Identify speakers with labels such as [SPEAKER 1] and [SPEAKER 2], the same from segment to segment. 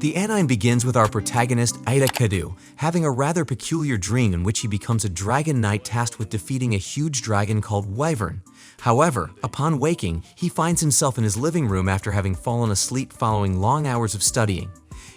[SPEAKER 1] The anime begins with our protagonist, Ida Kadu, having a rather peculiar dream in which he becomes a dragon knight tasked with defeating a huge dragon called Wyvern. However, upon waking, he finds himself in his living room after having fallen asleep following long hours of studying.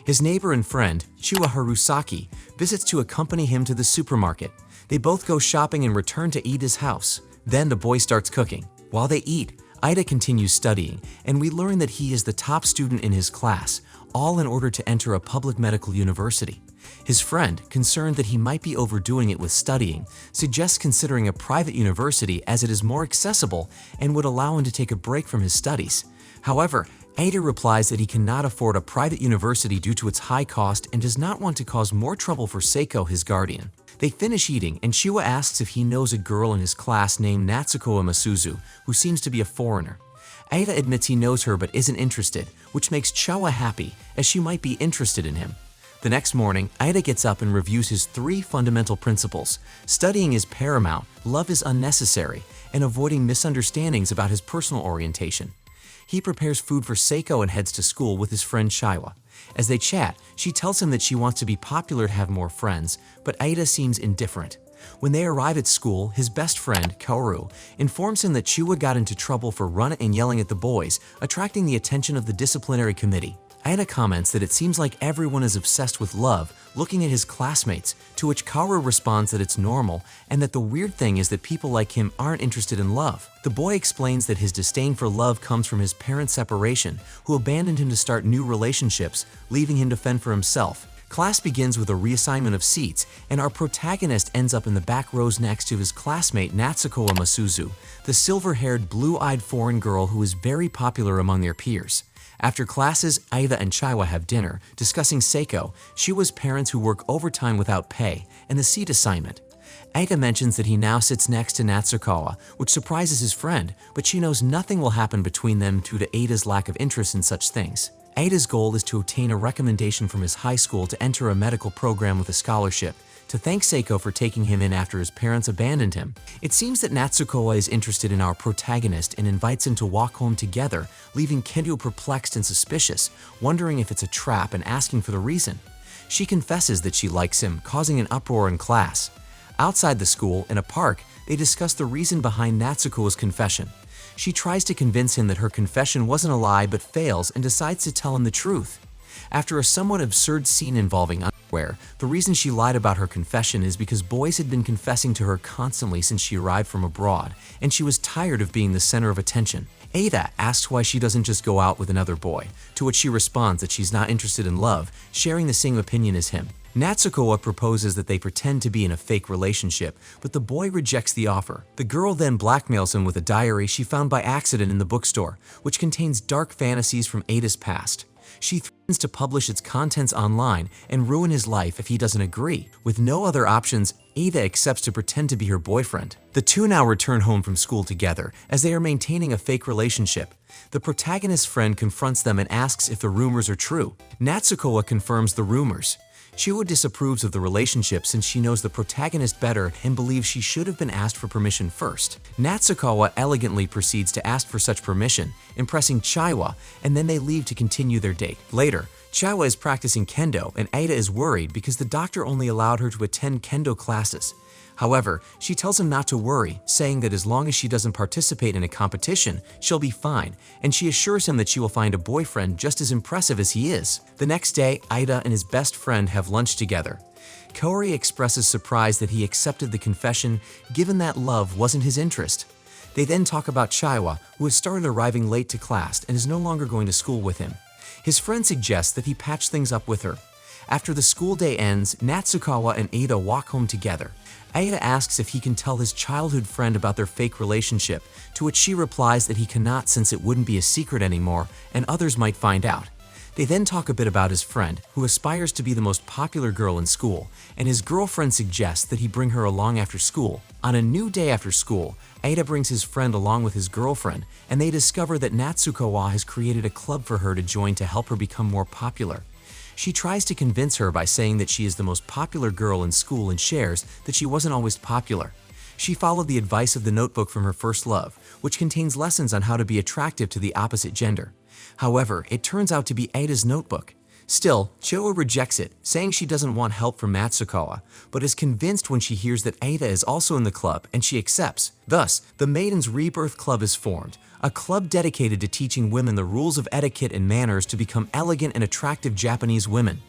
[SPEAKER 1] His neighbor and friend, Chiwa Harusaki, visits to accompany him to the supermarket. They both go shopping and return to Ida's house. Then the boy starts cooking. While they eat, Ida continues studying, and we learn that he is the top student in his class, all in order to enter a public medical university. His friend, concerned that he might be overdoing it with studying, suggests considering a private university as it is more accessible and would allow him to take a break from his studies. However, Ida replies that he cannot afford a private university due to its high cost and does not want to cause more trouble for Seiko, his guardian. They finish eating, and Chiwa asks if he knows a girl in his class named Natsuko Masuzu, who seems to be a foreigner. Ida admits he knows her but isn't interested, which makes Chiwa happy, as she might be interested in him. The next morning, Ida gets up and reviews his 3 fundamental principles. Studying is paramount, love is unnecessary, and avoiding misunderstandings about his personal orientation. He prepares food for Seiko and heads to school with his friend Chiwa. As they chat, she tells him that she wants to be popular to have more friends, but Ida seems indifferent. When they arrive at school, his best friend, Kaoru, informs him that Chiwa got into trouble for running and yelling at the boys, attracting the attention of the disciplinary committee. Ida comments that it seems like everyone is obsessed with love, looking at his classmates, to which Kaoru responds that it's normal and that the weird thing is that people like him aren't interested in love. The boy explains that his disdain for love comes from his parents' separation, who abandoned him to start new relationships, leaving him to fend for himself. Class begins with a reassignment of seats, and our protagonist ends up in the back rows next to his classmate Natsuko Masuzu, the silver-haired, blue-eyed foreign girl who is very popular among their peers. After classes, Ida and Chiwa have dinner, discussing Seiko, Chiwa's parents who work overtime without pay, and the seat assignment. Ida mentions that he now sits next to Natsuko, which surprises his friend, but she knows nothing will happen between them due to Ada's lack of interest in such things. Ada's goal is to obtain a recommendation from his high school to enter a medical program with a scholarship, to thank Seiko for taking him in after his parents abandoned him. It seems that Natsuko is interested in our protagonist and invites him to walk home together, leaving Kendo perplexed and suspicious, wondering if it's a trap and asking for the reason. She confesses that she likes him, causing an uproar in class. Outside the school, in a park, they discuss the reason behind Natsuko's confession. She tries to convince him that her confession wasn't a lie but fails and decides to tell him the truth. After a somewhat absurd scene involving underwear, the reason she lied about her confession is because boys had been confessing to her constantly since she arrived from abroad, and she was tired of being the center of attention. Ada asks why she doesn't just go out with another boy, to which she responds that she's not interested in love, sharing the same opinion as him. Natsuko proposes that they pretend to be in a fake relationship, but the boy rejects the offer. The girl then blackmails him with a diary she found by accident in the bookstore, which contains dark fantasies from Ada's past. She threatens to publish its contents online and ruin his life if he doesn't agree. With no other options, Ada accepts to pretend to be her boyfriend. The two now return home from school together, as they are maintaining a fake relationship. The protagonist's friend confronts them and asks if the rumors are true. Natsuko confirms the rumors. Chiwa disapproves of the relationship since she knows the protagonist better and believes she should have been asked for permission first. Natsuko elegantly proceeds to ask for such permission, impressing Chiwa, and then they leave to continue their date. Later, Chiwa is practicing kendo and Ada is worried because the doctor only allowed her to attend kendo classes. However, she tells him not to worry, saying that as long as she doesn't participate in a competition, she'll be fine, and she assures him that she will find a boyfriend just as impressive as he is. The next day, Ida and his best friend have lunch together. Kaori expresses surprise that he accepted the confession, given that love wasn't his interest. They then talk about Chiwa, who has started arriving late to class and is no longer going to school with him. His friend suggests that he patch things up with her. After the school day ends, Natsuko and Ada walk home together. Ada asks if he can tell his childhood friend about their fake relationship, to which she replies that he cannot since it wouldn't be a secret anymore and others might find out. They then talk a bit about his friend, who aspires to be the most popular girl in school, and his girlfriend suggests that he bring her along after school. On a new day after school, Ada brings his friend along with his girlfriend, and they discover that Natsuko has created a club for her to join to help her become more popular. She tries to convince her by saying that she is the most popular girl in school and shares that she wasn't always popular. She followed the advice of the notebook from her first love, which contains lessons on how to be attractive to the opposite gender. However, it turns out to be Ada's notebook. Still, Chiwa rejects it, saying she doesn't want help from Natsukawa, but is convinced when she hears that Ada is also in the club, and she accepts. Thus, the Maiden's Rebirth Club is formed, a club dedicated to teaching women the rules of etiquette and manners to become elegant and attractive Japanese women.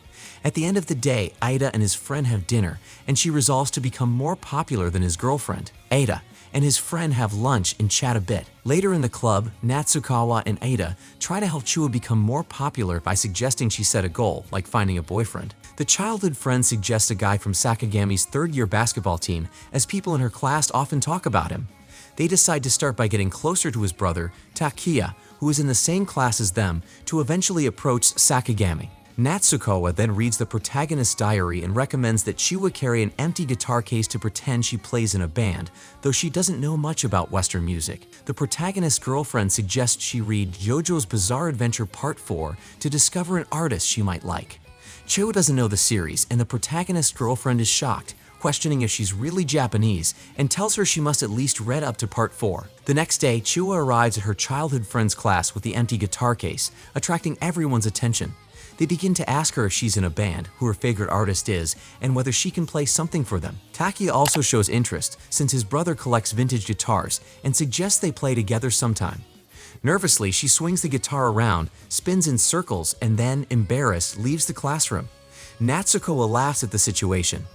[SPEAKER 1] At the end of the day, Ada and his friend have dinner, and she resolves to become more popular than his girlfriend. Ada and his friend have lunch and chat a bit. Later in the club, Natsukawa and Ada try to help Chiwa become more popular by suggesting she set a goal, like finding a boyfriend. The childhood friend suggests a guy from Sakagami's third-year basketball team, as people in her class often talk about him. They decide to start by getting closer to his brother, Takiya, who is in the same class as them, to eventually approach Sakagami. Natsukawa then reads the protagonist's diary and recommends that Chiwa carry an empty guitar case to pretend she plays in a band, though she doesn't know much about Western music. The protagonist's girlfriend suggests she read JoJo's Bizarre Adventure Part 4 to discover an artist she might like. Chiwa doesn't know the series, and the protagonist's girlfriend is shocked, questioning if she's really Japanese, and tells her she must at least read up to Part 4. The next day, Chiwa arrives at her childhood friend's class with the empty guitar case, attracting everyone's attention. They begin to ask her if she's in a band, who her favorite artist is, and whether she can play something for them. Takiya also shows interest, since his brother collects vintage guitars, and suggests they play together sometime. Nervously, she swings the guitar around, spins in circles, and then, embarrassed, leaves the classroom. Natsukawa laughs at the situation.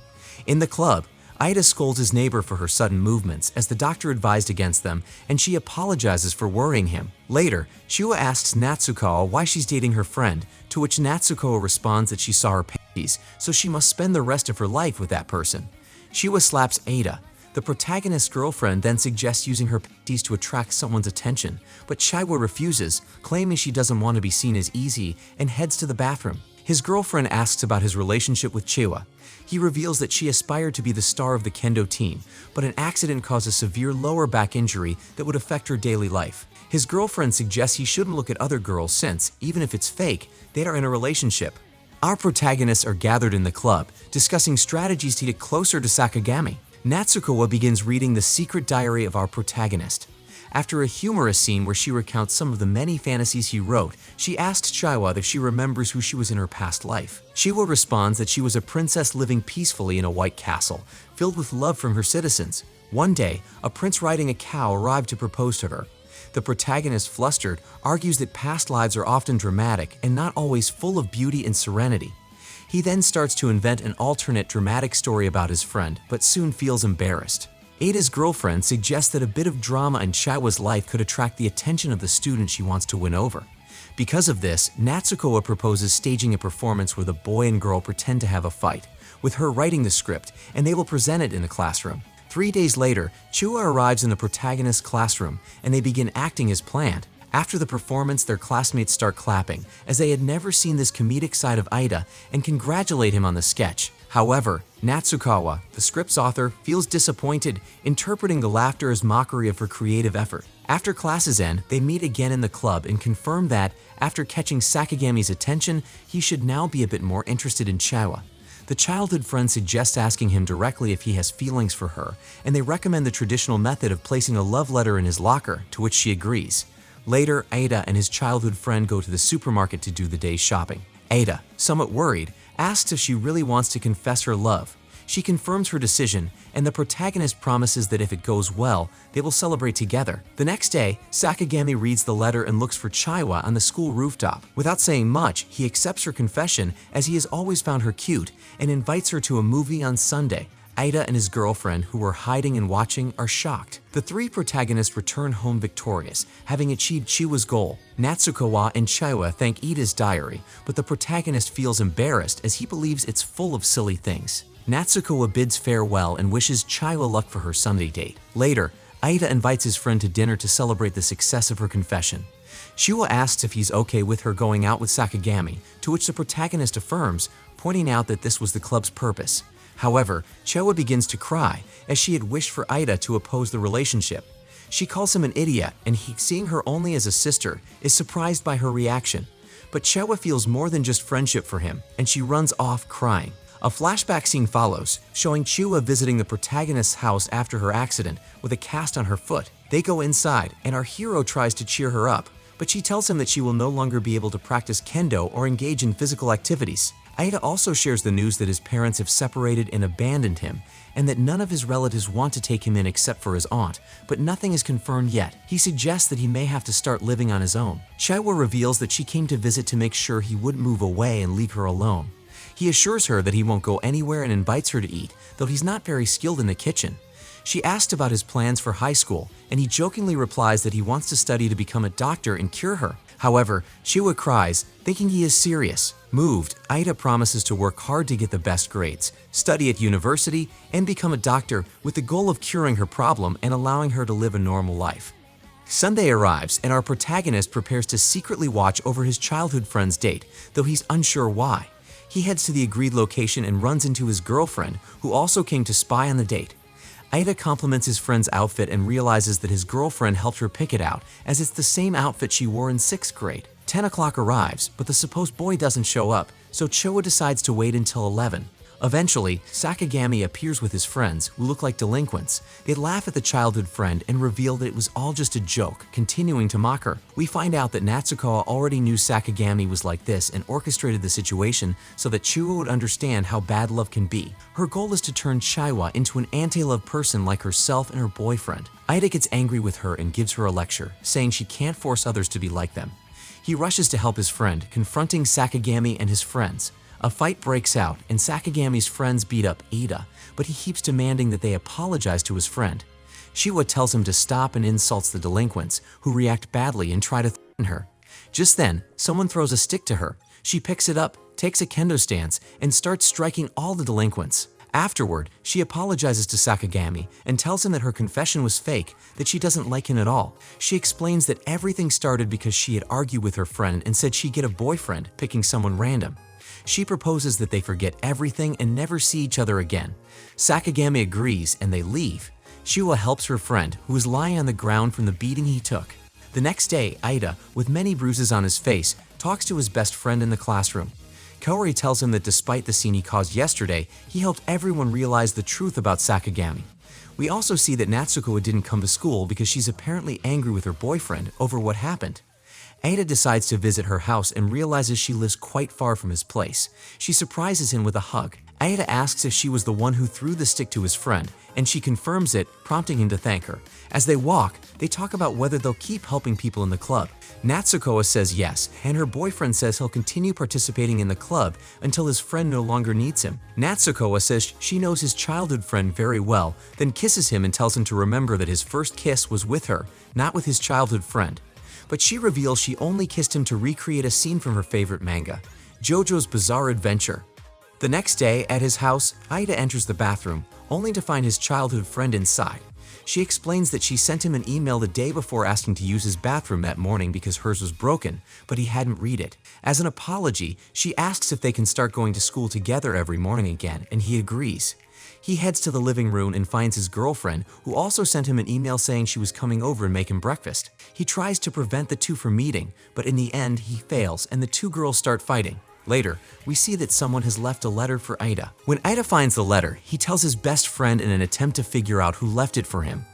[SPEAKER 1] In the club, Ida scolds his neighbor for her sudden movements, as the doctor advised against them, and she apologizes for worrying him. Later, Chiwa asks Natsukawa why she's dating her friend, to which Natsukawa responds that she saw her panties, so she must spend the rest of her life with that person. Chiwa slaps Ada. The protagonist's girlfriend then suggests using her panties to attract someone's attention, but Chiwa refuses, claiming she doesn't want to be seen as easy, and heads to the bathroom. His girlfriend asks about his relationship with Chiwa. He reveals that she aspired to be the star of the kendo team, but an accident caused a severe lower back injury that would affect her daily life. His girlfriend suggests he shouldn't look at other girls since, even if it's fake, they are in a relationship. Our protagonists are gathered in the club, discussing strategies to get closer to Sakagami. Natsukawa begins reading the secret diary of our protagonist. After a humorous scene where she recounts some of the many fantasies he wrote, she asks Chiwa if she remembers who she was in her past life. Chiwa responds that she was a princess living peacefully in a white castle, filled with love from her citizens. One day, a prince riding a cow arrived to propose to her. The protagonist, flustered, argues that past lives are often dramatic and not always full of beauty and serenity. He then starts to invent an alternate dramatic story about his friend, but soon feels embarrassed. Ada's girlfriend suggests that a bit of drama in Chiwa's life could attract the attention of the student she wants to win over. Because of this, Natsukawa proposes staging a performance where the boy and girl pretend to have a fight, with her writing the script, and they will present it in the classroom. 3 days later, Chiwa arrives in the protagonist's classroom, and they begin acting as planned. After the performance, their classmates start clapping, as they had never seen this comedic side of Ida, and congratulate him on the sketch. However, Natsukawa, the script's author, feels disappointed, interpreting the laughter as mockery of her creative effort. After classes end, they meet again in the club and confirm that, after catching Sakagami's attention, he should now be a bit more interested in Chiwa. The childhood friend suggests asking him directly if he has feelings for her, and they recommend the traditional method of placing a love letter in his locker, to which she agrees. Later, Ada and his childhood friend go to the supermarket to do the day's shopping. Ada, somewhat worried, asks if she really wants to confess her love. She confirms her decision, and the protagonist promises that if it goes well, they will celebrate together. The next day, Sakagami reads the letter and looks for Chiwa on the school rooftop. Without saying much, he accepts her confession, as he has always found her cute, and invites her to a movie on Sunday. Ida and his girlfriend, who were hiding and watching, are shocked. The three protagonists return home victorious, having achieved Chiwa's goal. Natsukawa and Chiwa thank Ida's diary, but the protagonist feels embarrassed as he believes it's full of silly things. Natsukawa bids farewell and wishes Chiwa luck for her Sunday date. Later, Ida invites his friend to dinner to celebrate the success of her confession. Chiwa asks if he's okay with her going out with Sakagami, to which the protagonist affirms, pointing out that this was the club's purpose. However, Chiwa begins to cry, as she had wished for Ida to oppose the relationship. She calls him an idiot, and he, seeing her only as a sister, is surprised by her reaction. But Chiwa feels more than just friendship for him, and she runs off crying. A flashback scene follows, showing Chiwa visiting the protagonist's house after her accident with a cast on her foot. They go inside, and our hero tries to cheer her up, but she tells him that she will no longer be able to practice kendo or engage in physical activities. Aida also shares the news that his parents have separated and abandoned him, and that none of his relatives want to take him in except for his aunt, but nothing is confirmed yet. He suggests that he may have to start living on his own. Chaiwa reveals that she came to visit to make sure he wouldn't move away and leave her alone. He assures her that he won't go anywhere and invites her to eat, though he's not very skilled in the kitchen. She asked about his plans for high school, and he jokingly replies that he wants to study to become a doctor and cure her. However, Chaiwa cries, thinking he is serious. Moved, Aida promises to work hard to get the best grades, study at university, and become a doctor with the goal of curing her problem and allowing her to live a normal life. Sunday arrives, and our protagonist prepares to secretly watch over his childhood friend's date, though he's unsure why. He heads to the agreed location and runs into his girlfriend, who also came to spy on the date. Aida compliments his friend's outfit and realizes that his girlfriend helped her pick it out, as it's the same outfit she wore in 6th grade. 10 o'clock arrives, but the supposed boy doesn't show up, so Chaiwa decides to wait until 11. Eventually, Sakagami appears with his friends, who look like delinquents. They laugh at the childhood friend and reveal that it was all just a joke, continuing to mock her. We find out that Natsuko already knew Sakagami was like this and orchestrated the situation so that Chaiwa would understand how bad love can be. Her goal is to turn Chaiwa into an anti-love person like herself and her boyfriend. Aida gets angry with her and gives her a lecture, saying she can't force others to be like them. He rushes to help his friend, confronting Sakagami and his friends. A fight breaks out, and Sakagami's friends beat up Aida, but he keeps demanding that they apologize to his friend. Chaiwa tells him to stop and insults the delinquents, who react badly and try to threaten her. Just then, someone throws a stick to her. She picks it up, takes a kendo stance, and starts striking all the delinquents. Afterward, she apologizes to Sakagami and tells him that her confession was fake, that she doesn't like him at all. She explains that everything started because she had argued with her friend and said she'd get a boyfriend, picking someone random. She proposes that they forget everything and never see each other again. Sakagami agrees and they leave. Chaiwa helps her friend, who is lying on the ground from the beating he took. The next day, Aida, with many bruises on his face, talks to his best friend in the classroom. Kaori tells him that despite the scene he caused yesterday, he helped everyone realize the truth about Sakagami. We also see that Natsuko didn't come to school because she's apparently angry with her boyfriend over what happened. Aida decides to visit her house and realizes she lives quite far from his place. She surprises him with a hug. Aida asks if she was the one who threw the stick to his friend, and she confirms it, prompting him to thank her. As they walk, they talk about whether they'll keep helping people in the club. Natsuko says yes, and her boyfriend says he'll continue participating in the club until his friend no longer needs him. Natsuko says she knows his childhood friend very well, then kisses him and tells him to remember that his first kiss was with her, not with his childhood friend. But she reveals she only kissed him to recreate a scene from her favorite manga, JoJo's Bizarre Adventure. The next day, at his house, Aida enters the bathroom, only to find his childhood friend inside. She explains that she sent him an email the day before asking to use his bathroom that morning because hers was broken, but he hadn't read it. As an apology, she asks if they can start going to school together every morning again, and he agrees. He heads to the living room and finds his girlfriend, who also sent him an email saying she was coming over and make him breakfast. He tries to prevent the two from meeting, but in the end he fails and the two girls start fighting. Later, we see that someone has left a letter for Aida. When Aida finds the letter, he tells his best friend in an attempt to figure out who left it for him.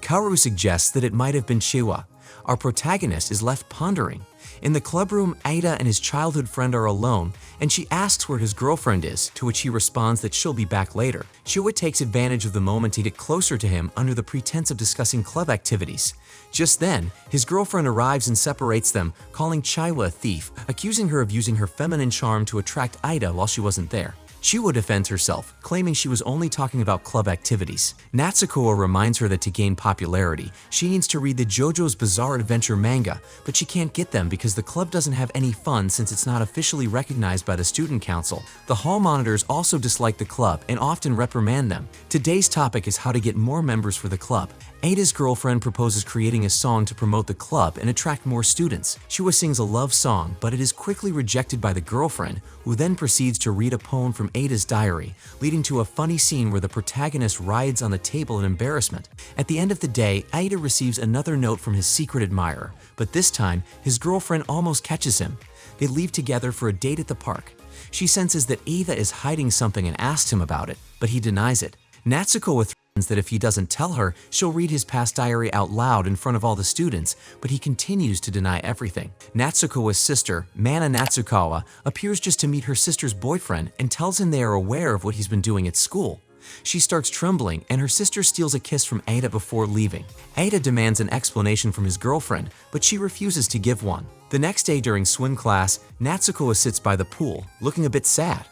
[SPEAKER 1] Kaoru suggests that it might have been Chaiwa. Our protagonist is left pondering. In the clubroom, Aida and his childhood friend are alone, and she asks where his girlfriend is, to which he responds that she'll be back later. Chaiwa takes advantage of the moment to get closer to him under the pretense of discussing club activities. Just then, his girlfriend arrives and separates them, calling Chaiwa a thief, accusing her of using her feminine charm to attract Aida while she wasn't there. Chaiwa defends herself, claiming she was only talking about club activities. Natsuko reminds her that to gain popularity, she needs to read the JoJo's Bizarre Adventure manga, but she can't get them because the club doesn't have any funds since it's not officially recognized by the student council. The hall monitors also dislike the club and often reprimand them. Today's topic is how to get more members for the club. Aida's girlfriend proposes creating a song to promote the club and attract more students. Chaiwa sings a love song, but it is quickly rejected by the girlfriend, who then proceeds to read a poem from Aida's diary, leading to a funny scene where the protagonist writhes on the table in embarrassment. At the end of the day, Aida receives another note from his secret admirer, but this time, his girlfriend almost catches him. They leave together for a date at the park. She senses that Aida is hiding something and asks him about it, but he denies it. Natsuko that if he doesn't tell her, she'll read his past diary out loud in front of all the students, but he continues to deny everything. Natsukawa's sister, Mana Natsukawa, appears just to meet her sister's boyfriend and tells him they are aware of what he's been doing at school. She starts trembling, and her sister steals a kiss from Ada before leaving. Ada demands an explanation from his girlfriend, but she refuses to give one. The next day during swim class, Natsukawa sits by the pool, looking a bit sad.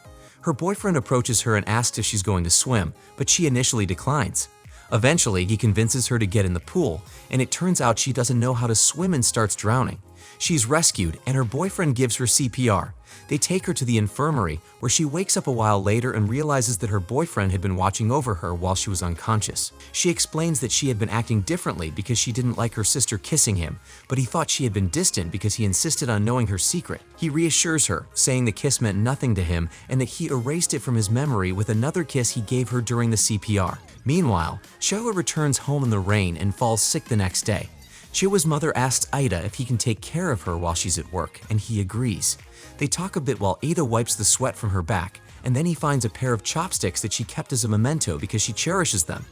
[SPEAKER 1] Her boyfriend approaches her and asks if she's going to swim, but she initially declines. Eventually, he convinces her to get in the pool, and it turns out she doesn't know how to swim and starts drowning. She's rescued, and her boyfriend gives her CPR. They take her to the infirmary, where she wakes up a while later and realizes that her boyfriend had been watching over her while she was unconscious. She explains that she had been acting differently because she didn't like her sister kissing him, but he thought she had been distant because he insisted on knowing her secret. He reassures her, saying the kiss meant nothing to him and that he erased it from his memory with another kiss he gave her during the CPR. Meanwhile, Showa returns home in the rain and falls sick the next day. Chiwa's mother asks Ida if he can take care of her while she's at work, and he agrees. They talk a bit while Ida wipes the sweat from her back, and then he finds a pair of chopsticks that she kept as a memento because she cherishes them.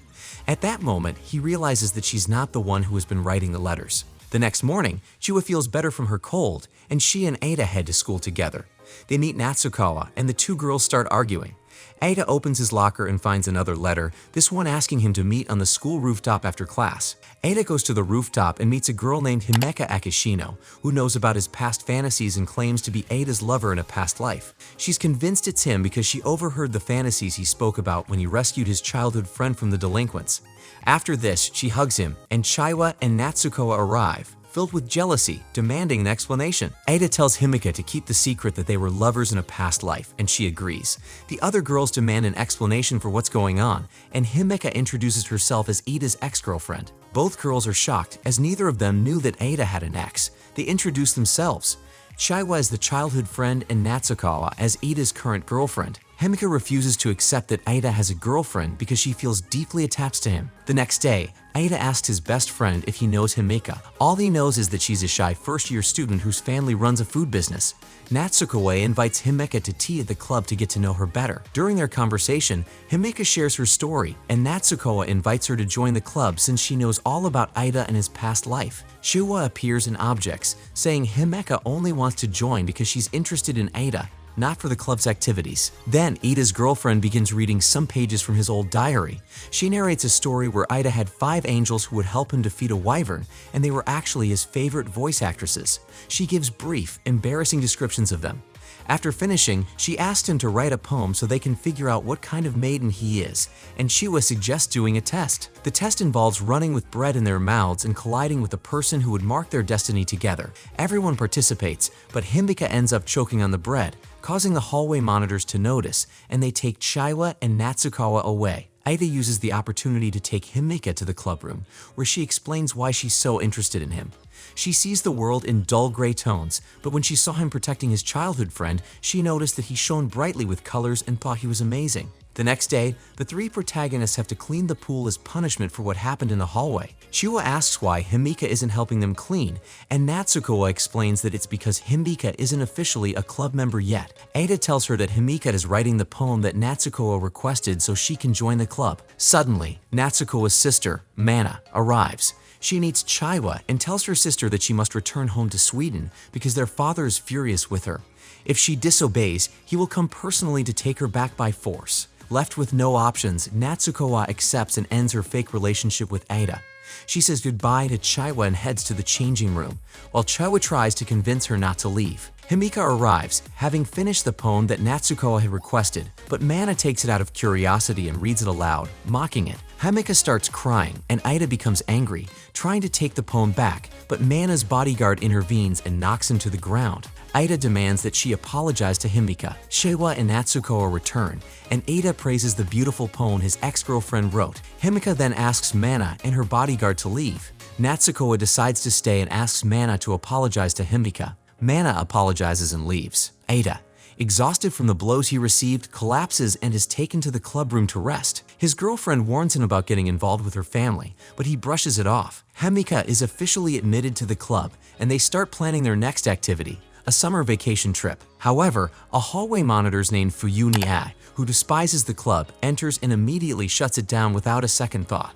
[SPEAKER 1] At that moment, he realizes that she's not the one who has been writing the letters. The next morning, Chiwa feels better from her cold, and she and Ada head to school together. They meet Natsukawa, and the two girls start arguing. Ada opens his locker and finds another letter, this one asking him to meet on the school rooftop after class. Ada goes to the rooftop and meets a girl named Himeka Akishino, who knows about his past fantasies and claims to be Ada's lover in a past life. She's convinced it's him because she overheard the fantasies he spoke about when he rescued his childhood friend from the delinquents. After this, she hugs him, and Chiwa and Natsukawa arrive, filled with jealousy, demanding an explanation. Ada tells Himeka to keep the secret that they were lovers in a past life, and she agrees. The other girls demand an explanation for what's going on, and Himeka introduces herself as Ada's ex-girlfriend. Both girls are shocked, as neither of them knew that Ada had an ex. They introduce themselves. Chiwa as the childhood friend and Natsukawa as Ada's current girlfriend. Himeka refuses to accept that Ada has a girlfriend because she feels deeply attached to him. The next day, Ada asks his best friend if he knows Himeka. All he knows is that she's a shy first-year student whose family runs a food business. Natsukawa invites Himeka to tea at the club to get to know her better. During their conversation, Himeka shares her story, and Natsukawa invites her to join the club since she knows all about Ida and his past life. Shuwa appears in objects, saying Himeka only wants to join because she's interested in Ida, not for the club's activities. Then, Ida's girlfriend begins reading some pages from his old diary. She narrates a story where Ida had 5 angels who would help him defeat a wyvern, and they were actually his favorite voice actresses. She gives brief, embarrassing descriptions of them. After finishing, she asked him to write a poem so they can figure out what kind of maiden he is, and Chiwa suggests doing a test. The test involves running with bread in their mouths and colliding with the person who would mark their destiny together. Everyone participates, but Himeka ends up choking on the bread, causing the hallway monitors to notice, and they take Chiwa and Natsukawa away. Ida uses the opportunity to take Himeka to the clubroom, where she explains why she's so interested in him. She sees the world in dull gray tones, but when she saw him protecting his childhood friend, she noticed that he shone brightly with colors and thought he was amazing. The next day, the 3 protagonists have to clean the pool as punishment for what happened in the hallway. Chiwa asks why Himeka isn't helping them clean, and Natsukawa explains that it's because Himeka isn't officially a club member yet. Ada tells her that Himeka is writing the poem that Natsukawa requested so she can join the club. Suddenly, Natsukawa's sister, Mana, arrives. She meets Chiwa and tells her sister that she must return home to Sweden because their father is furious with her. If she disobeys, he will come personally to take her back by force. Left with no options, Natsukawa accepts and ends her fake relationship with Ada. She says goodbye to Chiwa and heads to the changing room, while Chiwa tries to convince her not to leave. Himeka arrives, having finished the poem that Natsukawa had requested, but Mana takes it out of curiosity and reads it aloud, mocking it. Himeka starts crying, and Ida becomes angry, trying to take the poem back, but Mana's bodyguard intervenes and knocks him to the ground. Ida demands that she apologize to Himeka. Chiwa and Natsukawa return, and Ida praises the beautiful poem his ex-girlfriend wrote. Himeka then asks Mana and her bodyguard to leave. Natsukawa decides to stay and asks Mana to apologize to Himeka. Mana apologizes and leaves. Ada, exhausted from the blows he received, collapses and is taken to the clubroom to rest. His girlfriend warns him about getting involved with her family, but he brushes it off. Himeka is officially admitted to the club, and they start planning their next activity, a summer vacation trip. However, a hallway monitor named Fuyuni, who despises the club, enters and immediately shuts it down without a second thought.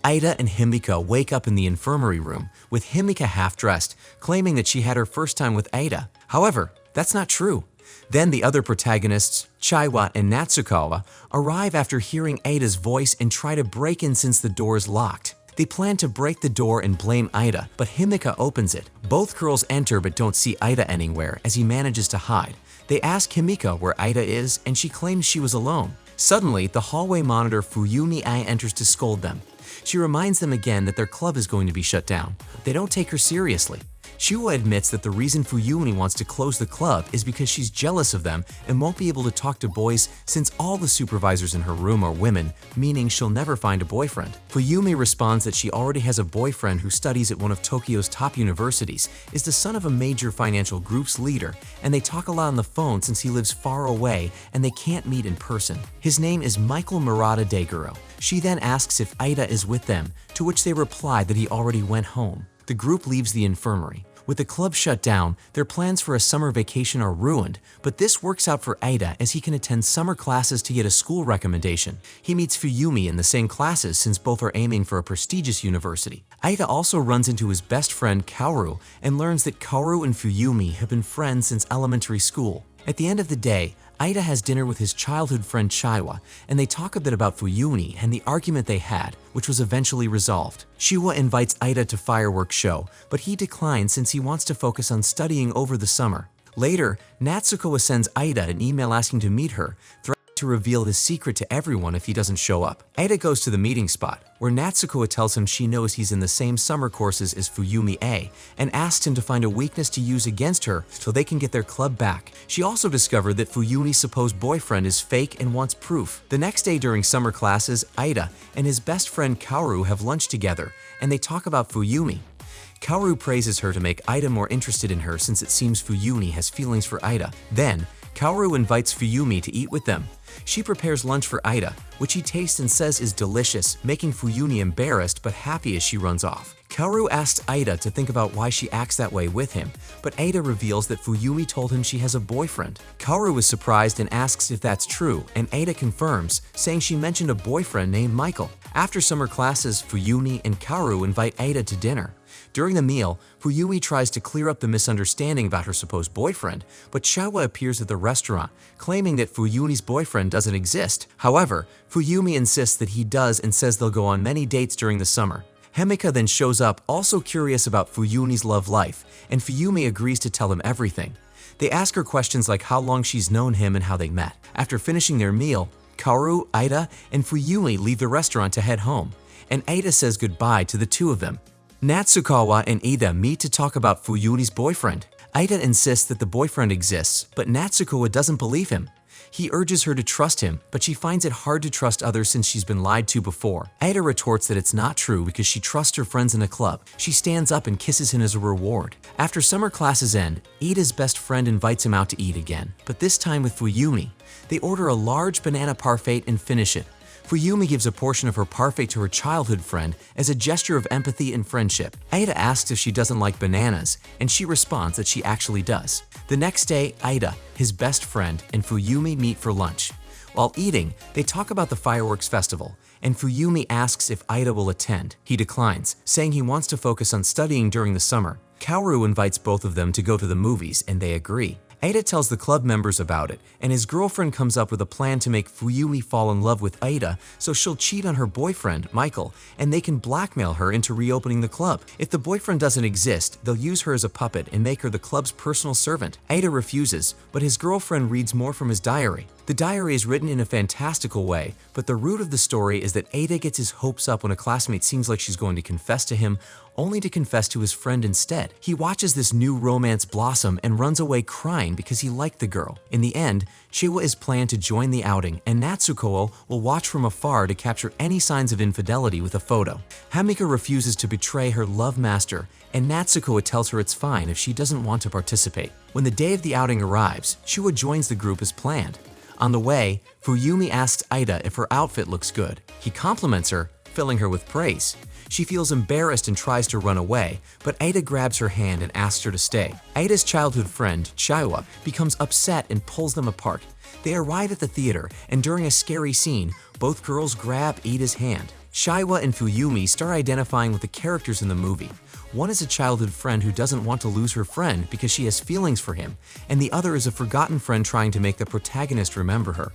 [SPEAKER 1] Ida and Himika wake up in the infirmary room, with Himika half-dressed, claiming that she had her first time with Ida. However, that's not true. Then the other protagonists, Chaiwa and Natsukawa, arrive after hearing Ida's voice and try to break in since the door is locked. They plan to break the door and blame Ida, but Himika opens it. Both girls enter but don't see Ida anywhere as he manages to hide. They ask Himika where Ida is and she claims she was alone. Suddenly, the hallway monitor Fuyuni enters to scold them. She reminds them again that their club is going to be shut down. They don't take her seriously. Shuwa admits that the reason Fuyumi wants to close the club is because she's jealous of them and won't be able to talk to boys since all the supervisors in her room are women, meaning she'll never find a boyfriend. Fuyumi responds that she already has a boyfriend who studies at one of Tokyo's top universities, is the son of a major financial group's leader, and they talk a lot on the phone since he lives far away and they can't meet in person. His name is Michael Murata Daiguro. She then asks if Ida is with them, to which they reply that he already went home. The group leaves the infirmary. With the club shut down, their plans for a summer vacation are ruined, but this works out for Ida as he can attend summer classes to get a school recommendation. He meets Fuyumi in the same classes since both are aiming for a prestigious university. Ida also runs into his best friend Kaoru and learns that Kaoru and Fuyumi have been friends since elementary school. At the end of the day, Ida has dinner with his childhood friend Chaiwa, and they talk a bit about Fuyumi and the argument they had, which was eventually resolved. Chaiwa invites Ida to fireworks show, but he declines since he wants to focus on studying over the summer. Later, Natsuko sends Ida an email asking to meet her, threatening to reveal his secret to everyone if he doesn't show up. Ida goes to the meeting spot, where Natsuko tells him she knows he's in the same summer courses as Fuyumi and asks him to find a weakness to use against her so they can get their club back. She also discovered that Fuyumi's supposed boyfriend is fake and wants proof. The next day during summer classes, Ida and his best friend Kaoru have lunch together, and they talk about Fuyumi. Kaoru praises her to make Ida more interested in her since it seems Fuyumi has feelings for Ida. Then, Kaoru invites Fuyumi to eat with them. She prepares lunch for Ida, which he tastes and says is delicious, making Fuyumi embarrassed but happy as she runs off. Kaoru asks Ida to think about why she acts that way with him, but Ida reveals that Fuyumi told him she has a boyfriend. Kaoru is surprised and asks if that's true, and Ida confirms, saying she mentioned a boyfriend named Michael. After summer classes, Fuyumi and Kaoru invite Ida to dinner. During the meal, Fuyumi tries to clear up the misunderstanding about her supposed boyfriend, but Chaiwa appears at the restaurant, claiming that Fuyumi's boyfriend doesn't exist. However, Fuyumi insists that he does and says they'll go on many dates during the summer. Himika then shows up, also curious about Fuyumi's love life, and Fuyumi agrees to tell him everything. They ask her questions like how long she's known him and how they met. After finishing their meal, Kaoru, Ida, and Fuyumi leave the restaurant to head home, and Ida says goodbye to the two of them. Natsukawa and Ida meet to talk about Fuyumi's boyfriend. Ida insists that the boyfriend exists, but Natsukawa doesn't believe him. He urges her to trust him, but she finds it hard to trust others since she's been lied to before. Ida retorts that it's not true because she trusts her friends in a club. She stands up and kisses him as a reward. After summer classes end, Ida's best friend invites him out to eat again, but this time with Fuyumi. They order a large banana parfait and finish it. Fuyumi gives a portion of her parfait to her childhood friend as a gesture of empathy and friendship. Ida asks if she doesn't like bananas, and she responds that she actually does. The next day, Ida, his best friend, and Fuyumi meet for lunch. While eating, they talk about the fireworks festival, and Fuyumi asks if Ida will attend. He declines, saying he wants to focus on studying during the summer. Kaoru invites both of them to go to the movies, and they agree. Ida tells the club members about it, and his girlfriend comes up with a plan to make Fuyumi fall in love with Ida so she'll cheat on her boyfriend, Michael, and they can blackmail her into reopening the club. If the boyfriend doesn't exist, they'll use her as a puppet and make her the club's personal servant. Ida refuses, but his girlfriend reads more from his diary. The diary is written in a fantastical way, but the root of the story is that Ida gets his hopes up when a classmate seems like she's going to confess to him, only to confess to his friend instead. He watches this new romance blossom and runs away crying because he liked the girl. In the end, Chaiwa is planned to join the outing, and Natsuko will watch from afar to capture any signs of infidelity with a photo. Himika refuses to betray her love master, and Natsuko tells her it's fine if she doesn't want to participate. When the day of the outing arrives, Chaiwa joins the group as planned. On the way, Fuyumi asks Ida if her outfit looks good. He compliments her, filling her with praise. She feels embarrassed and tries to run away, but Aida grabs her hand and asks her to stay. Aida's childhood friend, Chaiwa, becomes upset and pulls them apart. They arrive at the theater, and during a scary scene, both girls grab Aida's hand. Chaiwa and Fuyumi start identifying with the characters in the movie. One is a childhood friend who doesn't want to lose her friend because she has feelings for him, and the other is a forgotten friend trying to make the protagonist remember her.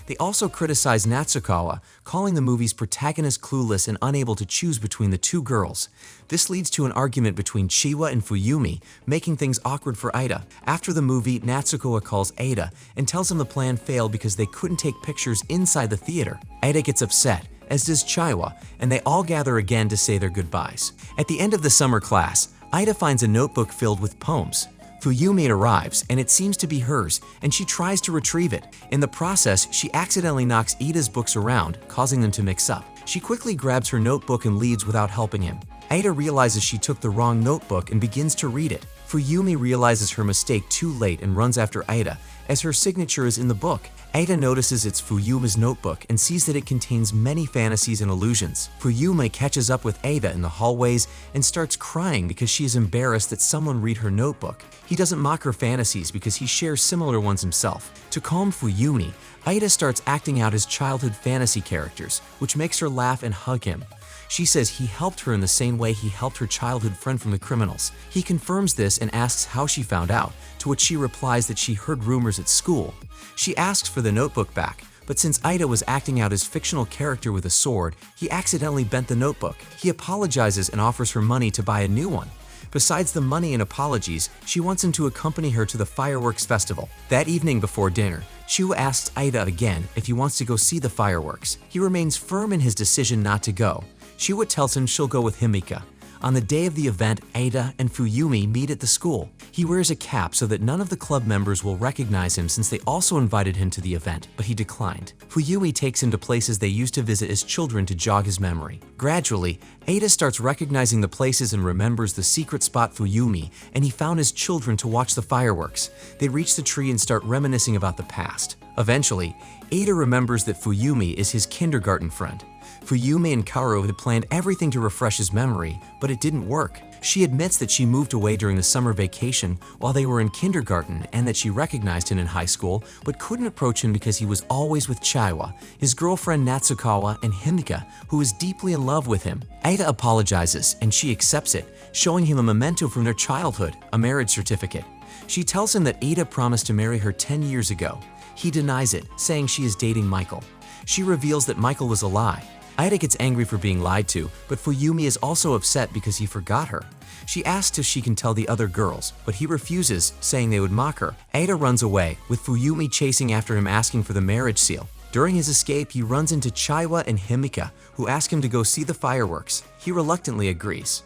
[SPEAKER 1] They also criticize Natsukawa, calling the movie's protagonist clueless and unable to choose between the two girls. This leads to an argument between Chaiwa and Fuyumi, making things awkward for Aida. After the movie, Natsukawa calls Aida and tells him the plan failed because they couldn't take pictures inside the theater. Aida gets upset, as does Chaiwa, and they all gather again to say their goodbyes. At the end of the summer class, Aida finds a notebook filled with poems. Fuyumi arrives, and it seems to be hers, and she tries to retrieve it. In the process, she accidentally knocks Aida's books around, causing them to mix up. She quickly grabs her notebook and leaves without helping him. Aida realizes she took the wrong notebook and begins to read it. Fuyumi realizes her mistake too late and runs after Aida, as her signature is in the book. Aida notices it's Fuyumi's notebook and sees that it contains many fantasies and illusions. Fuyumi catches up with Aida in the hallways and starts crying because she is embarrassed that someone read her notebook. He doesn't mock her fantasies because he shares similar ones himself. To calm Fuyumi, Aida starts acting out his childhood fantasy characters, which makes her laugh and hug him. She says he helped her in the same way he helped her childhood friend from the criminals. He confirms this and asks how she found out, to which she replies that she heard rumors at school. She asks for the notebook back, but since Aida was acting out his fictional character with a sword, he accidentally bent the notebook. He apologizes and offers her money to buy a new one. Besides the money and apologies, she wants him to accompany her to the fireworks festival. That evening before dinner, Chaiwa asks Aida again if he wants to go see the fireworks. He remains firm in his decision not to go. Chaiwa tells him she'll go with Himika. On the day of the event, Aida and Fuyumi meet at the school. He wears a cap so that none of the club members will recognize him since they also invited him to the event, but he declined. Fuyumi takes him to places they used to visit as children to jog his memory. Gradually, Aida starts recognizing the places and remembers the secret spot Fuyumi, and he found his children to watch the fireworks. They reach the tree and start reminiscing about the past. Eventually, Aida remembers that Fuyumi is his kindergarten friend. Fuyumi and Kaoru had planned everything to refresh his memory, but it didn't work. She admits that she moved away during the summer vacation while they were in kindergarten and that she recognized him in high school, but couldn't approach him because he was always with Chaiwa, his girlfriend Natsukawa, and Himika, who is deeply in love with him. Aida apologizes, and she accepts it, showing him a memento from their childhood, a marriage certificate. She tells him that Aida promised to marry her 10 years ago. He denies it, saying she is dating Michael. She reveals that Michael was a lie. Aida gets angry for being lied to, but Fuyumi is also upset because he forgot her. She asks if she can tell the other girls, but he refuses, saying they would mock her. Aida runs away, with Fuyumi chasing after him asking for the marriage seal. During his escape, he runs into Chaiwa and Himika, who ask him to go see the fireworks. He reluctantly agrees.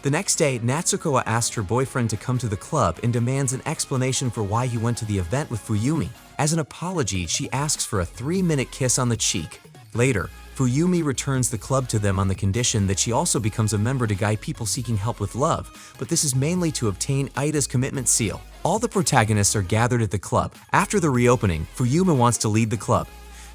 [SPEAKER 1] The next day, Natsukawa asks her boyfriend to come to the club and demands an explanation for why he went to the event with Fuyumi. As an apology, she asks for a 3-minute kiss on the cheek. Later, Fuyumi returns the club to them on the condition that she also becomes a member to guide people seeking help with love, but this is mainly to obtain Aida's commitment seal. All the protagonists are gathered at the club. After the reopening, Fuyumi wants to lead the club.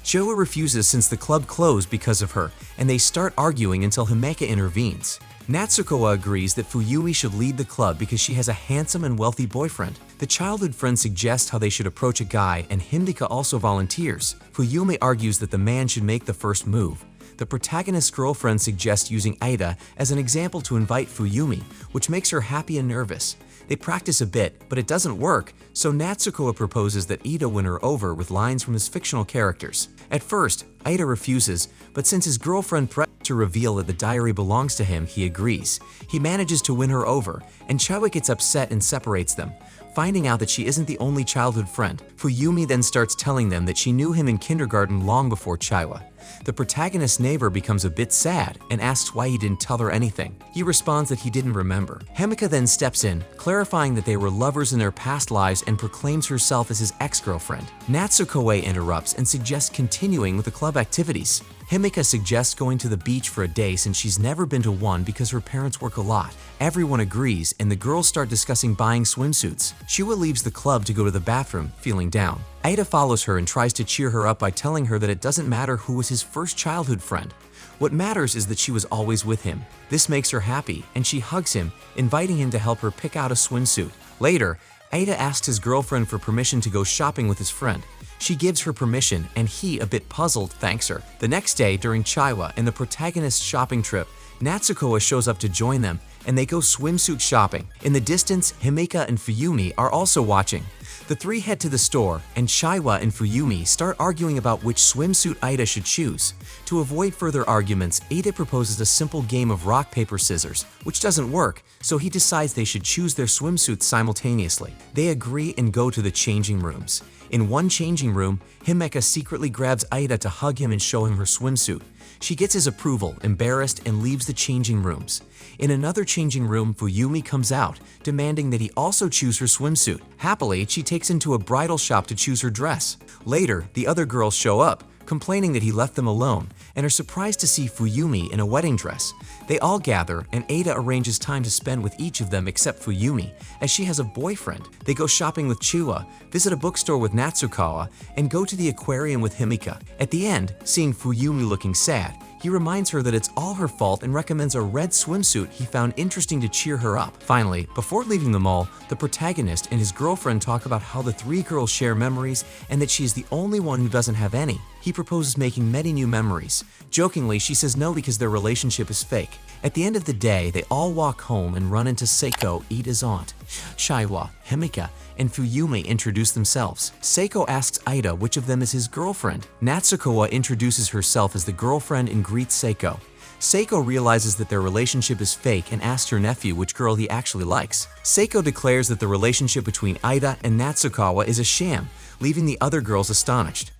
[SPEAKER 1] Chaiwa refuses since the club closed because of her, and they start arguing until Himeka intervenes. Natsukawa agrees that Fuyumi should lead the club because she has a handsome and wealthy boyfriend. The childhood friend suggests how they should approach a guy, and Himeka also volunteers. Fuyumi argues that the man should make the first move. The protagonist's girlfriend suggests using Aida as an example to invite Fuyumi, which makes her happy and nervous. They practice a bit, but it doesn't work, so Natsukawa proposes that Aida win her over with lines from his fictional characters. At first, Aida refuses, but since his girlfriend threatens to reveal that the diary belongs to him, he agrees. He manages to win her over, and Chaiwa gets upset and separates them, finding out that she isn't the only childhood friend. Fuyumi then starts telling them that she knew him in kindergarten long before Chaiwa. The protagonist's neighbor becomes a bit sad and asks why he didn't tell her anything. He responds that he didn't remember. Himeka then steps in, clarifying that they were lovers in their past lives and proclaims herself as his ex-girlfriend. Natsukawa interrupts and suggests continuing with the club activities. Himeka suggests going to the beach for a day since she's never been to one because her parents work a lot. Everyone agrees, and the girls start discussing buying swimsuits. Chaiwa leaves the club to go to the bathroom, feeling down. Aida follows her and tries to cheer her up by telling her that it doesn't matter who was his first childhood friend. What matters is that she was always with him. This makes her happy, and she hugs him, inviting him to help her pick out a swimsuit. Later, Ada asks his girlfriend for permission to go shopping with his friend. She gives her permission, and he, a bit puzzled, thanks her. The next day, during Chaiwa and the protagonist's shopping trip, Natsuko shows up to join them, and they go swimsuit shopping. In the distance, Himeka and Fuyumi are also watching. The three head to the store, and Chaiwa and Fuyumi start arguing about which swimsuit Ida should choose. To avoid further arguments, Ada proposes a simple game of rock, paper, scissors, which doesn't work, so he decides they should choose their swimsuits simultaneously. They agree and go to the changing rooms. In one changing room, Himeka secretly grabs Ida to hug him and show him her swimsuit. She gets his approval, embarrassed, and leaves the changing rooms. In another changing room, Fuyumi comes out, demanding that he also choose her swimsuit. Happily, she takes him to a bridal shop to choose her dress. Later, the other girls show up, complaining that he left them alone, and are surprised to see Fuyumi in a wedding dress. They all gather, and Ada arranges time to spend with each of them except Fuyumi, as she has a boyfriend. They go shopping with Chua, visit a bookstore with Natsukawa, and go to the aquarium with Himeka. At the end, seeing Fuyumi looking sad, he reminds her that it's all her fault and recommends a red swimsuit he found interesting to cheer her up. Finally, before leaving the mall, the protagonist and his girlfriend talk about how the three girls share memories and that she is the only one who doesn't have any. He proposes making many new memories. Jokingly, she says no because their relationship is fake. At the end of the day, they all walk home and run into Seiko, Ida's aunt. Chaiwa, Himeka, and Fuyumi introduce themselves. Seiko asks Ida which of them is his girlfriend. Natsukawa introduces herself as the girlfriend and greets Seiko. Seiko realizes that their relationship is fake and asks her nephew which girl he actually likes. Seiko declares that the relationship between Ida and Natsukawa is a sham, leaving the other girls astonished.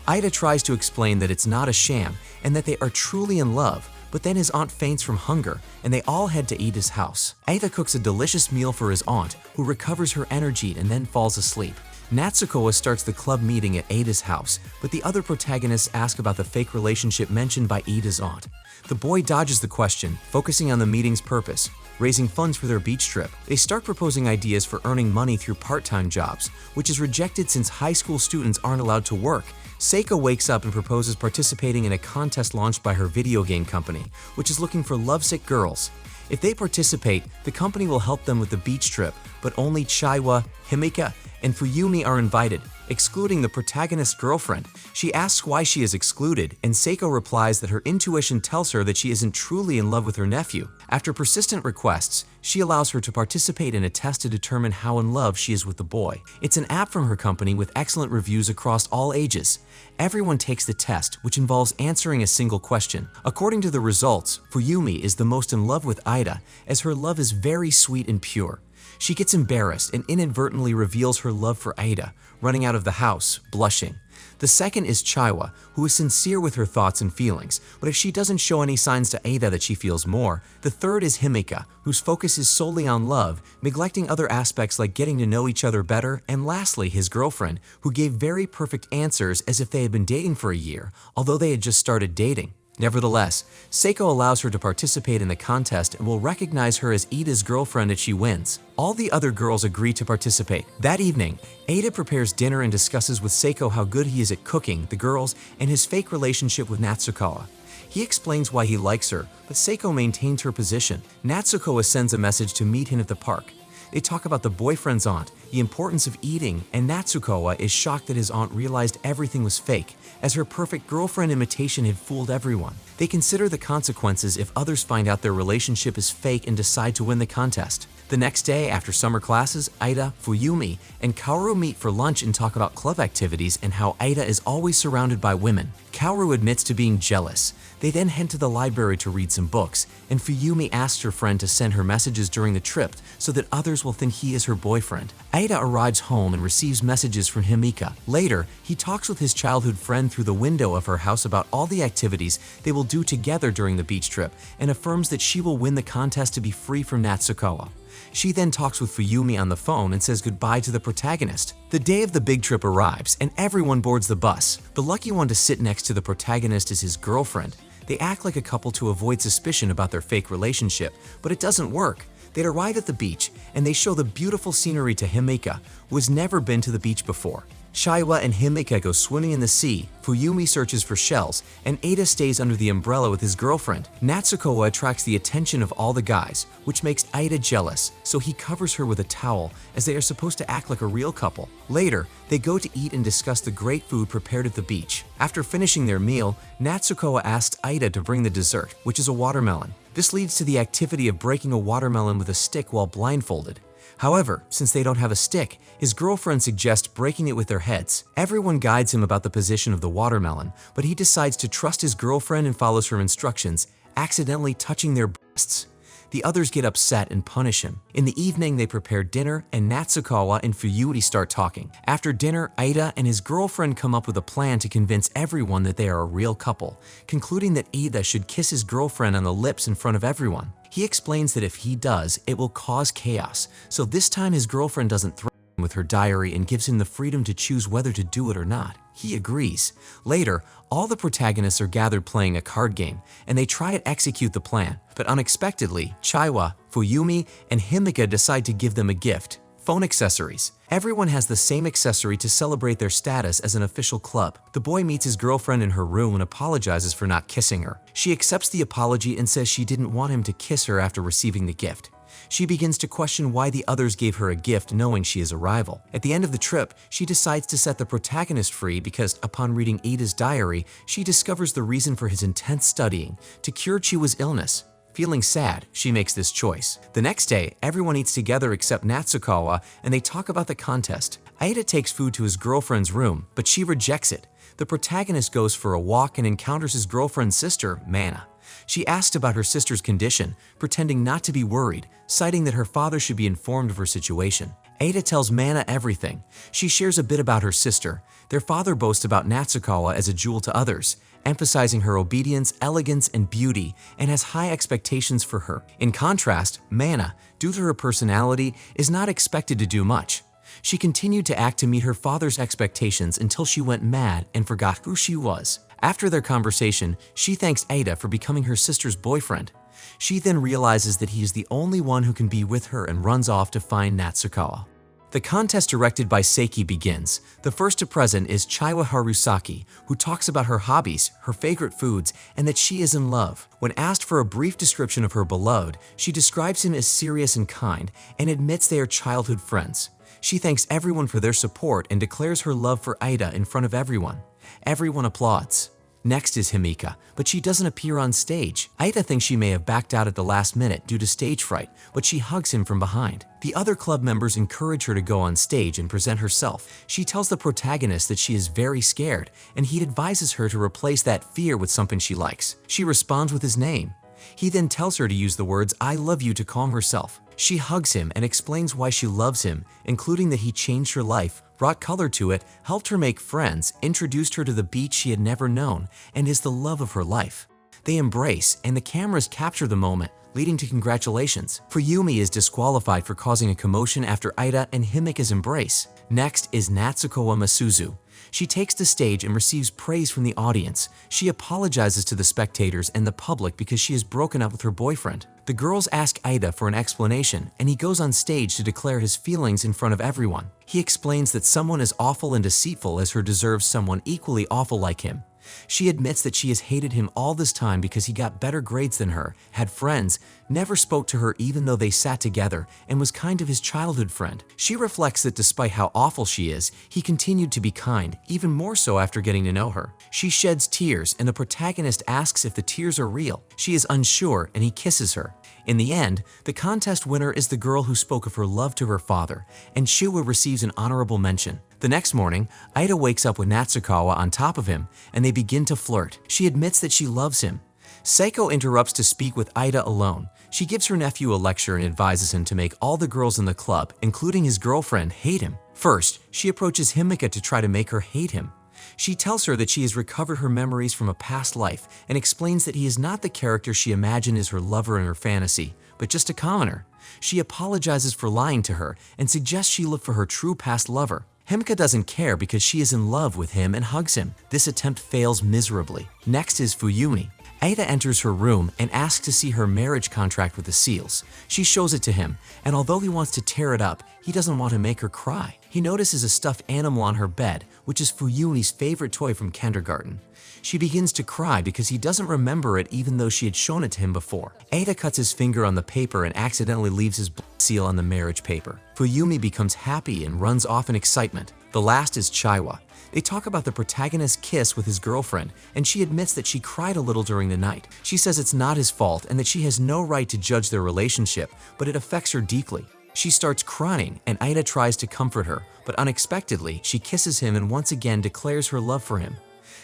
[SPEAKER 1] Ida tries to explain that it's not a sham and that they are truly in love, but then his aunt faints from hunger and they all head to Ida's house. Ida cooks a delicious meal for his aunt, who recovers her energy and then falls asleep. Natsukawa starts the club meeting at Ida's house, but the other protagonists ask about the fake relationship mentioned by Ida's aunt. The boy dodges the question, focusing on the meeting's purpose, raising funds for their beach trip. They start proposing ideas for earning money through part-time jobs, which is rejected since high school students aren't allowed to work. Seiko wakes up and proposes participating in a contest launched by her video game company, which is looking for lovesick girls. If they participate, the company will help them with the beach trip, but only Chaiwa, Himeka, and Fuyumi are invited, excluding the protagonist's girlfriend. She asks why she is excluded, and Seiko replies that her intuition tells her that she isn't truly in love with her nephew. After persistent requests, she allows her to participate in a test to determine how in love she is with the boy. It's an app from her company with excellent reviews across all ages. Everyone takes the test, which involves answering a single question. According to the results, Fuyumi is the most in love with Ida, as her love is very sweet and pure. She gets embarrassed and inadvertently reveals her love for Ida, running out of the house, blushing. The second is Chaiwa, who is sincere with her thoughts and feelings, but if she doesn't show any signs to Ada that she feels more. The third is Himeka, whose focus is solely on love, neglecting other aspects like getting to know each other better. And lastly, his girlfriend, who gave very perfect answers as if they had been dating for a year, although they had just started dating. Nevertheless, Seiko allows her to participate in the contest and will recognize her as Ida's girlfriend if she wins. All the other girls agree to participate. That evening, Ada prepares dinner and discusses with Seiko how good he is at cooking, the girls, and his fake relationship with Natsukawa. He explains why he likes her, but Seiko maintains her position. Natsukawa sends a message to meet him at the park. They talk about the boyfriend's aunt, the importance of eating, and Natsukawa is shocked that his aunt realized everything was fake, as her perfect girlfriend imitation had fooled everyone. They consider the consequences if others find out their relationship is fake and decide to win the contest. The next day, after summer classes, Ida, Fuyumi, and Kaoru meet for lunch and talk about club activities and how Ida is always surrounded by women. Kaoru admits to being jealous. They then head to the library to read some books, and Fuyumi asks her friend to send her messages during the trip so that others will think he is her boyfriend. Ida arrives home and receives messages from Himeka. Later, he talks with his childhood friend through the window of her house about all the activities they will do together during the beach trip and affirms that she will win the contest to be free from Natsukawa. She then talks with Fuyumi on the phone and says goodbye to the protagonist. The day of the big trip arrives and everyone boards the bus. The lucky one to sit next to the protagonist is his girlfriend. They act like a couple to avoid suspicion about their fake relationship, but it doesn't work. They arrive at the beach and they show the beautiful scenery to Himeka, who has never been to the beach before. Chaiwa and Himika go swimming in the sea, Fuyumi searches for shells, and Ada stays under the umbrella with his girlfriend. Natsuko attracts the attention of all the guys, which makes Ada jealous, so he covers her with a towel as they are supposed to act like a real couple. Later, they go to eat and discuss the great food prepared at the beach. After finishing their meal, Natsuko asks Ida to bring the dessert, which is a watermelon. This leads to the activity of breaking a watermelon with a stick while blindfolded. However, since they don't have a stick, his girlfriend suggests breaking it with their heads. Everyone guides him about the position of the watermelon, but he decides to trust his girlfriend and follows her instructions, accidentally touching their breasts. The others get upset and punish him. In the evening, they prepare dinner, and Natsukawa and Fuyuri start talking. After dinner, Ida and his girlfriend come up with a plan to convince everyone that they are a real couple, concluding that Ida should kiss his girlfriend on the lips in front of everyone. He explains that if he does, it will cause chaos, so this time his girlfriend doesn't threaten him with her diary and gives him the freedom to choose whether to do it or not. He agrees. Later, all the protagonists are gathered playing a card game, and they try to execute the plan. But unexpectedly, Chaiwa, Fuyumi, and Himika decide to give them a gift: phone accessories. Everyone has the same accessory to celebrate their status as an official club. The boy meets his girlfriend in her room and apologizes for not kissing her. She accepts the apology and says she didn't want him to kiss her after receiving the gift. She begins to question why the others gave her a gift knowing she is a rival. At the end of the trip, she decides to set the protagonist free because, upon reading Ada's diary, she discovers the reason for his intense studying: to cure Chiwa's illness. Feeling sad, she makes this choice. The next day, everyone eats together except Natsukawa, and they talk about the contest. Ida takes food to his girlfriend's room, but she rejects it. The protagonist goes for a walk and encounters his girlfriend's sister, Mana. She asks about her sister's condition, pretending not to be worried, citing that her father should be informed of her situation. Ada tells Mana everything. She shares a bit about her sister. Their father boasts about Natsukawa as a jewel to others, emphasizing her obedience, elegance, and beauty, and has high expectations for her. In contrast, Mana, due to her personality, is not expected to do much. She continued to act to meet her father's expectations until she went mad and forgot who she was. After their conversation, she thanks Ada for becoming her sister's boyfriend. She then realizes that he is the only one who can be with her and runs off to find Natsukawa. The contest directed by Seiki begins. The first to present is Chaiwa Harusaki, who talks about her hobbies, her favorite foods, and that she is in love. When asked for a brief description of her beloved, she describes him as serious and kind and admits they are childhood friends. She thanks everyone for their support and declares her love for Ida in front of everyone. Everyone applauds. Next is Himika, but she doesn't appear on stage. Ida thinks she may have backed out at the last minute due to stage fright, but she hugs him from behind. The other club members encourage her to go on stage and present herself. She tells the protagonist that she is very scared, and he advises her to replace that fear with something she likes. She responds with his name. He then tells her to use the words "I love you" to calm herself. She hugs him and explains why she loves him, including that he changed her life, brought color to it, helped her make friends, introduced her to the beach she had never known, and is the love of her life. They embrace, and the cameras capture the moment, leading to congratulations. Fuyumi is disqualified for causing a commotion after Ida and Himika's embrace. Next is Natsukawa Masuzu. She takes the stage and receives praise from the audience. She apologizes to the spectators and the public because she has broken up with her boyfriend. The girls ask Ida for an explanation, and he goes on stage to declare his feelings in front of everyone. He explains that someone as awful and deceitful as her deserves someone equally awful like him. She admits that she has hated him all this time because he got better grades than her, had friends, never spoke to her even though they sat together, and was kind of his childhood friend. She reflects that despite how awful she is, he continued to be kind, even more so after getting to know her. She sheds tears, and the protagonist asks if the tears are real. She is unsure, and he kisses her. In the end, the contest winner is the girl who spoke of her love to her father, and Chiwa receives an honorable mention. The next morning, Ida wakes up with Natsukawa on top of him, and they begin to flirt. She admits that she loves him. Seiko interrupts to speak with Ida alone. She gives her nephew a lecture and advises him to make all the girls in the club, including his girlfriend, hate him. First, she approaches Himika to try to make her hate him. She tells her that she has recovered her memories from a past life and explains that he is not the character she imagined as her lover in her fantasy, but just a commoner. She apologizes for lying to her and suggests she look for her true past lover. Himika doesn't care because she is in love with him and hugs him. This attempt fails miserably. Next is Fuyumi. Ada enters her room and asks to see her marriage contract with the seals. She shows it to him, and although he wants to tear it up, he doesn't want to make her cry. He notices a stuffed animal on her bed, which is Fuyumi's favorite toy from kindergarten. She begins to cry because he doesn't remember it even though she had shown it to him before. Ada cuts his finger on the paper and accidentally leaves his blood seal on the marriage paper. Fuyumi becomes happy and runs off in excitement. The last is Chaiwa. They talk about the protagonist's kiss with his girlfriend, and she admits that she cried a little during the night. She says it's not his fault and that she has no right to judge their relationship, but it affects her deeply. She starts crying, and Ida tries to comfort her, but unexpectedly, she kisses him and once again declares her love for him.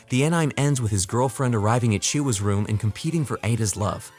[SPEAKER 1] The anime ends with his girlfriend arriving at Chiwa's room and competing for Ada's love.